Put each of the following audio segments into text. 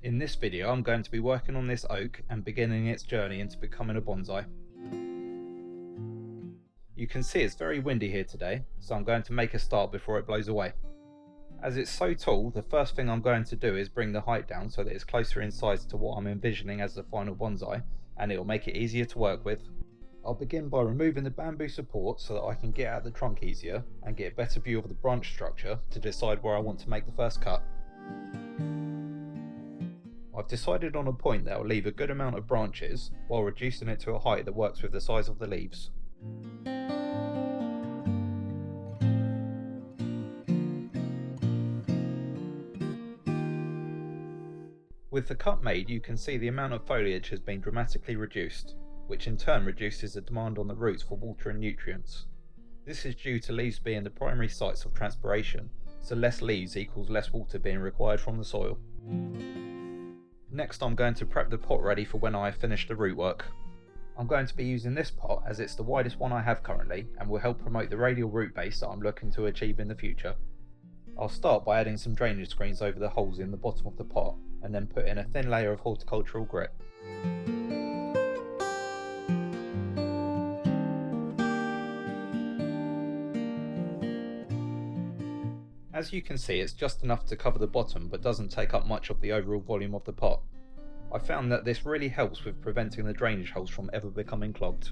In this video I'm going to be working on this oak and beginning its journey into becoming a bonsai. You can see it's very windy here today, so I'm going to make a start before it blows away. As it's so tall, the first thing I'm going to do is bring the height down so that it's closer in size to what I'm envisioning as the final bonsai, and it will make it easier to work with. I'll begin by removing the bamboo support so that I can get at the trunk easier and get a better view of the branch structure to decide where I want to make the first cut. I've decided on a point that will leave a good amount of branches while reducing it to a height that works with the size of the leaves. With the cut made, you can see the amount of foliage has been dramatically reduced, which in turn reduces the demand on the roots for water and nutrients. This is due to leaves being the primary sites of transpiration, so less leaves equals less water being required from the soil. Next I'm going to prep the pot ready for when I finish the root work. I'm going to be using this pot as it's the widest one I have currently and will help promote the radial root base that I'm looking to achieve in the future. I'll start by adding some drainage screens over the holes in the bottom of the pot and then put in a thin layer of horticultural grit. As you can see, it's just enough to cover the bottom but doesn't take up much of the overall volume of the pot. I found that this really helps with preventing the drainage holes from ever becoming clogged.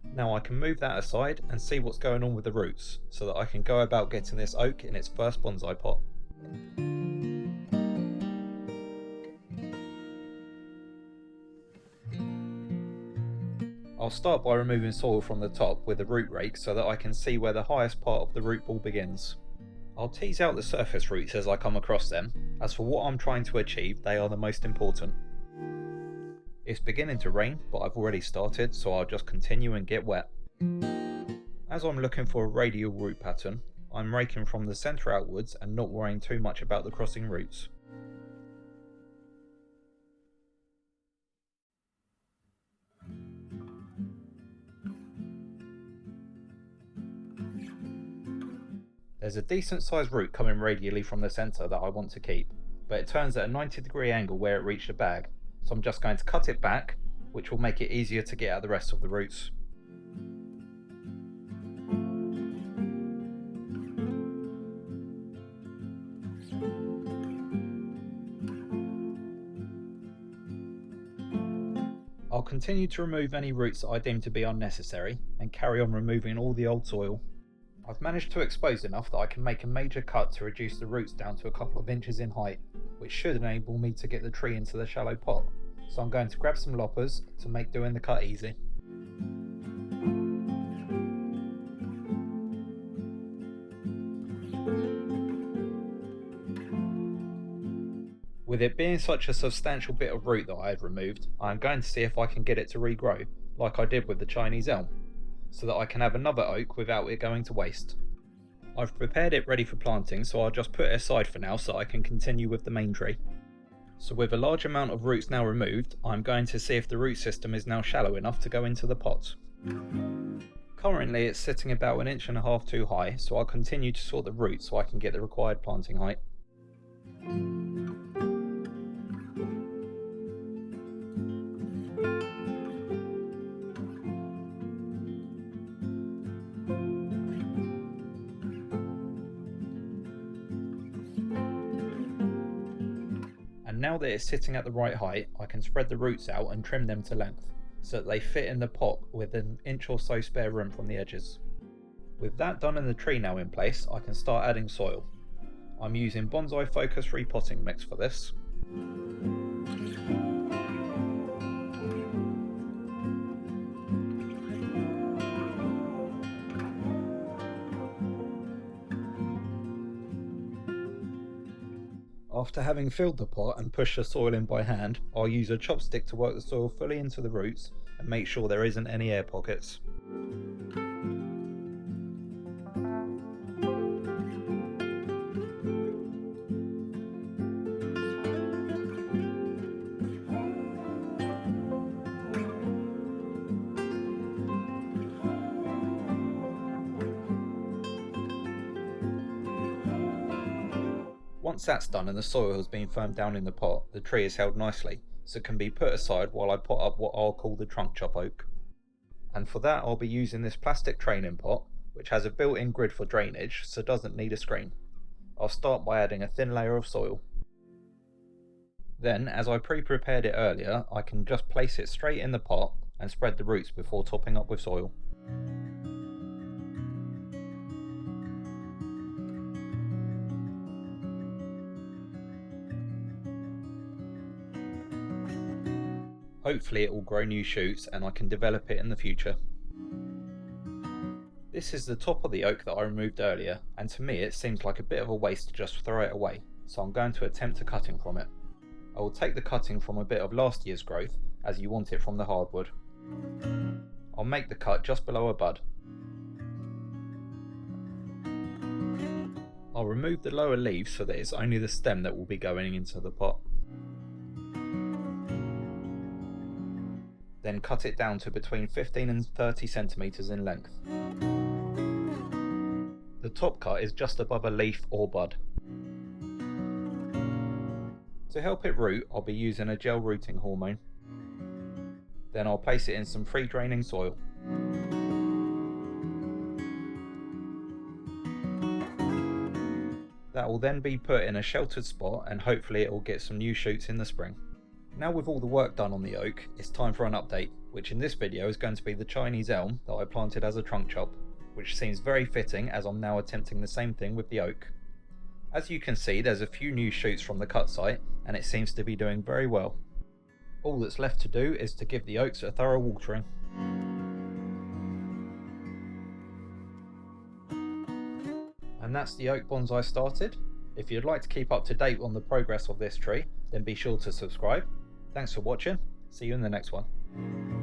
Now I can move that aside and see what's going on with the roots so that I can go about getting this oak in its first bonsai pot. I'll start by removing soil from the top with a root rake so that I can see where the highest part of the root ball begins. I'll tease out the surface roots as I come across them, as for what I'm trying to achieve they are the most important. It's beginning to rain, but I've already started, so I'll just continue and get wet. As I'm looking for a radial root pattern, I'm raking from the centre outwards and not worrying too much about the crossing roots. There's a decent sized root coming radially from the centre that I want to keep, but it turns at a 90-degree angle where it reached the bag, so I'm just going to cut it back, which will make it easier to get at the rest of the roots. I'll continue to remove any roots that I deem to be unnecessary and carry on removing all the old soil. I've managed to expose enough that I can make a major cut to reduce the roots down to a couple of inches in height, which should enable me to get the tree into the shallow pot, so I'm going to grab some loppers to make doing the cut easy. With it being such a substantial bit of root that I have removed, I am going to see if I can get it to regrow, like I did with the Chinese elm, so that I can have another oak without it going to waste. I've prepared it ready for planting, so I'll just put it aside for now so I can continue with the main tree. So with a large amount of roots now removed, I'm going to see if the root system is now shallow enough to go into the pot. Currently it's sitting about 1.5 inches too high, so I'll continue to sort the roots so I can get the required planting height. Now that it's sitting at the right height, I can spread the roots out and trim them to length, so that they fit in the pot with 1 inch or so spare room from the edges. With that done and the tree now in place, I can start adding soil. I'm using Bonsai Focus repotting mix for this. After having filled the pot and pushed the soil in by hand, I'll use a chopstick to work the soil fully into the roots and make sure there isn't any air pockets. Once that's done and the soil has been firmed down in the pot, the tree is held nicely, so it can be put aside while I pot up what I'll call the trunk chop oak. And for that I'll be using this plastic training pot, which has a built-in grid for drainage, so doesn't need a screen. I'll start by adding a thin layer of soil. Then, as I pre-prepared it earlier, I can just place it straight in the pot and spread the roots before topping up with soil. Hopefully it will grow new shoots and I can develop it in the future. This is the top of the oak that I removed earlier, and to me it seems like a bit of a waste to just throw it away, so I'm going to attempt a cutting from it. I will take the cutting from a bit of last year's growth, as you want it from the hardwood. I'll make the cut just below a bud. I'll remove the lower leaves so that it's only the stem that will be going into the pot. Then cut it down to between 15 and 30 centimeters in length. The top cut is just above a leaf or bud. To help it root, I'll be using a gel rooting hormone. Then I'll place it in some free draining soil. That will then be put in a sheltered spot and hopefully it will get some new shoots in the spring. Now with all the work done on the oak, it's time for an update, which in this video is going to be the Chinese elm that I planted as a trunk chop, which seems very fitting as I'm now attempting the same thing with the oak. As you can see, there's a few new shoots from the cut site and it seems to be doing very well. All that's left to do is to give the oaks a thorough watering. And that's the oak bonsai started. If you'd like to keep up to date on the progress of this tree, then be sure to subscribe. Thanks for watching, see you in the next one.